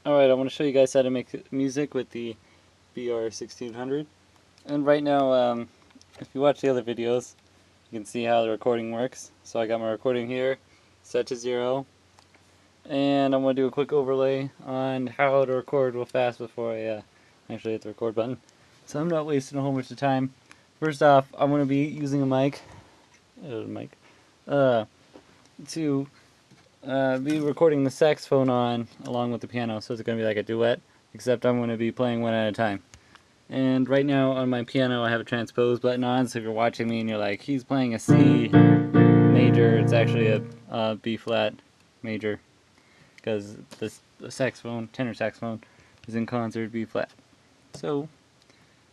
Alright, I want to show you guys how to make music with the BR-1600. And right now, if you watch the other videos, you can see how the recording works. So I got my recording here, set to 0. And I'm going to do a quick overlay on how to record real fast before I actually hit the record button. So I'm not wasting a whole bunch of time. First off, I'm going to be using a mic, to be recording the saxophone on along with the piano, so it's going to be like a duet, except I'm going to be playing one at a time. And right now on my piano I have a transpose button on, so if you're watching me and you're like, he's playing a C major, it's actually a B flat major, because the saxophone, tenor saxophone, is in concert B flat. So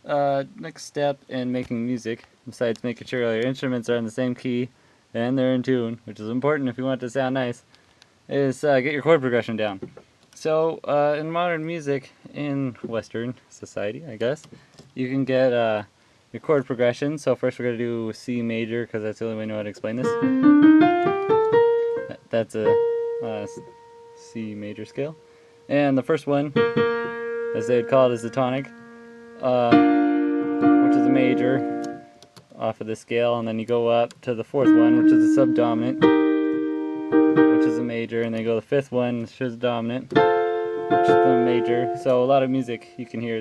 next step in making music, besides making sure all your instruments are in the same key and they're in tune, which is important if you want it to sound nice, is get your chord progression down. So in modern music, in Western society, I guess, you can get your chord progression. So first we're going to do C major, because that's the only way I know how to explain this. That's a C major scale. And the first one, as they would call it, is the tonic, which is a major off of the scale, and then you go up to the fourth one, which is a subdominant, which is a major, and then you go to the fifth one, which is dominant, which is the major. So a lot of music you can hear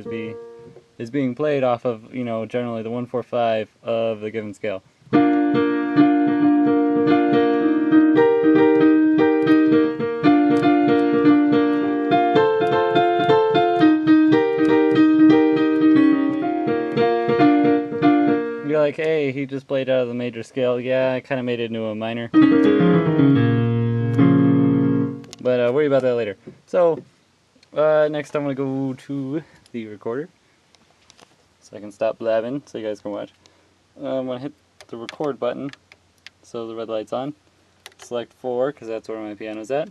is being played off of, you know, generally the 1-4-5 of the given scale. You're like, hey, he just played out of the major scale. Yeah, I kind of made it into a minor. But worry about that later. So, next I'm going to go to the recorder, so I can stop blabbing so you guys can watch. I'm going to hit the record button, so the red light's on. Select 4, because that's where my piano's at.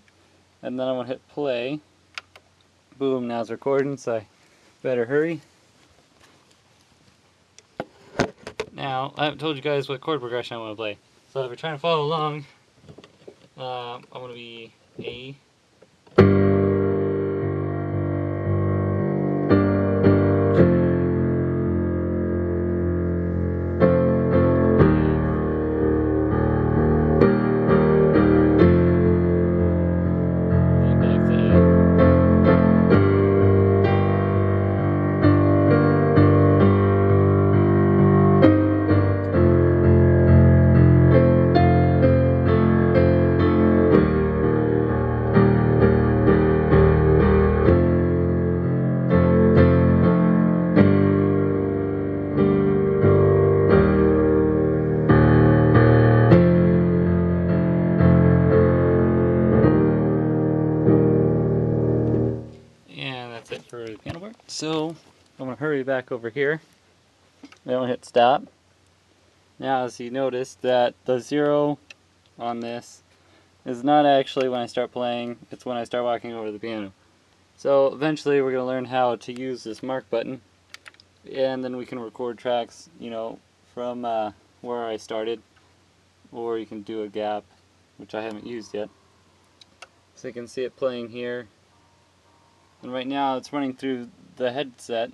And then I'm going to hit play. Boom, now it's recording, so I better hurry. Now, I haven't told you guys what chord progression I want to play. So if you're trying to follow along, I'm going to be A. That's it for the piano part. So I'm going to hurry back over here. Then I'll hit stop. Now, as you notice, that the 0 on this is not actually when I start playing, it's when I start walking over the piano. So eventually we're going to learn how to use this mark button, and then we can record tracks, you know, from where I started, or you can do a gap, which I haven't used yet. So you can see it playing here. And right now it's running through the headset,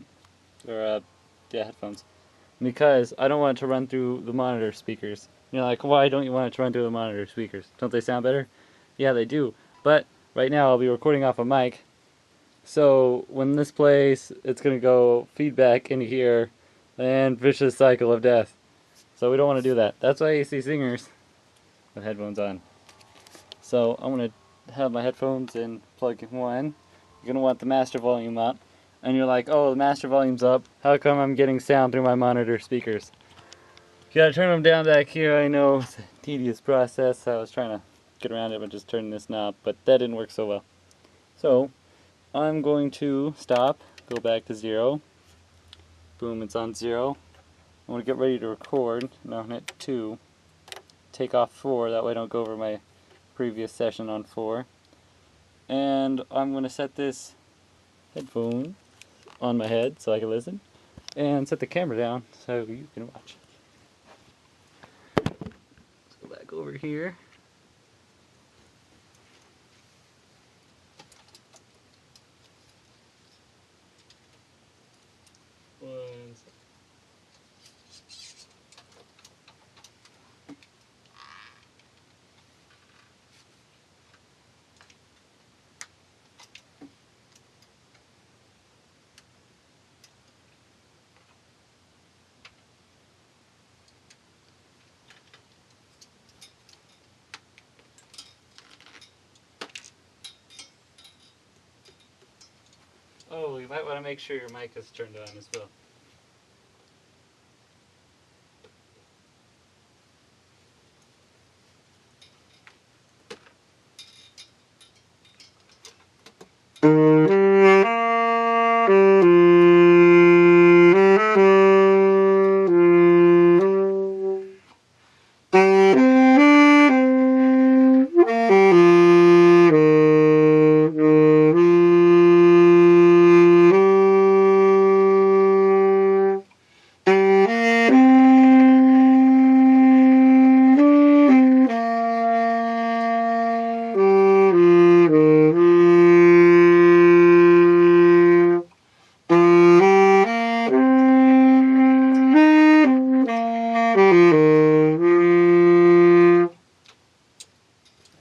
or headphones, because I don't want it to run through the monitor speakers. You're like, why don't you want it to run through the monitor speakers? Don't they sound better? Yeah, they do. But right now I'll be recording off a mic, so when this plays, it's going to go feedback into here, and vicious cycle of death. So we don't want to do that. That's why you see singers with headphones on. So I'm going to have my headphones in plug 1. You're going to want the master volume up. And you're like, oh, the master volume's up. How come I'm getting sound through my monitor speakers? You gotta turn them down back here. I know it's a tedious process. I was trying to get around it by just turning this knob, but that didn't work so well. So I'm going to stop, go back to 0. Boom, it's on 0. I'm going to get ready to record. Now I'm hit 2. Take off 4, that way I don't go over my previous session on 4. And I'm going to set this headphone on my head so I can listen, and set the camera down so you can watch. Let's go back over here. Oh, you might want to make sure your mic is turned on as well.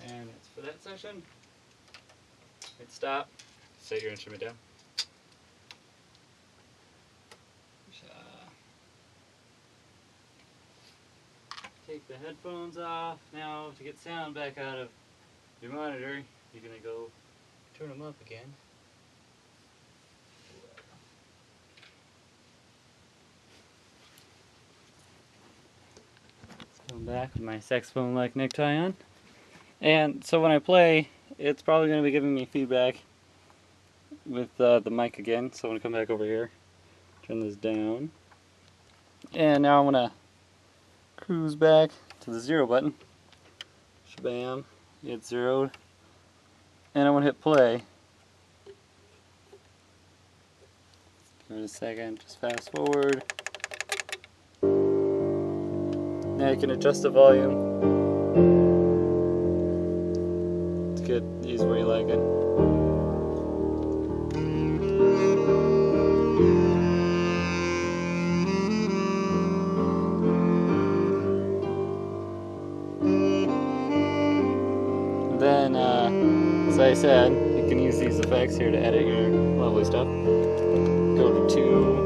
And that's for that section. Hit stop. Set your instrument down. Take the headphones off. Now, to get sound back out of your monitor, you're going to go turn them up again. Come back with my saxophone-like necktie on. And so when I play, it's probably going to be giving me feedback with the mic again. So I'm going to come back over here, turn this down. And now I'm going to cruise back to the 0 button. Shabam, it's zeroed. And I'm going to hit play. Give it a second, just fast forward. Now you can adjust the volume to get these where you like it. Then, as I said, you can use these effects here to edit your lovely stuff. Go to 2.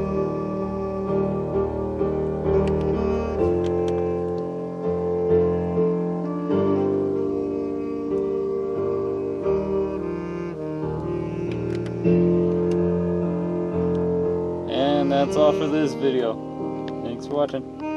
And that's all for this video. Thanks for watching.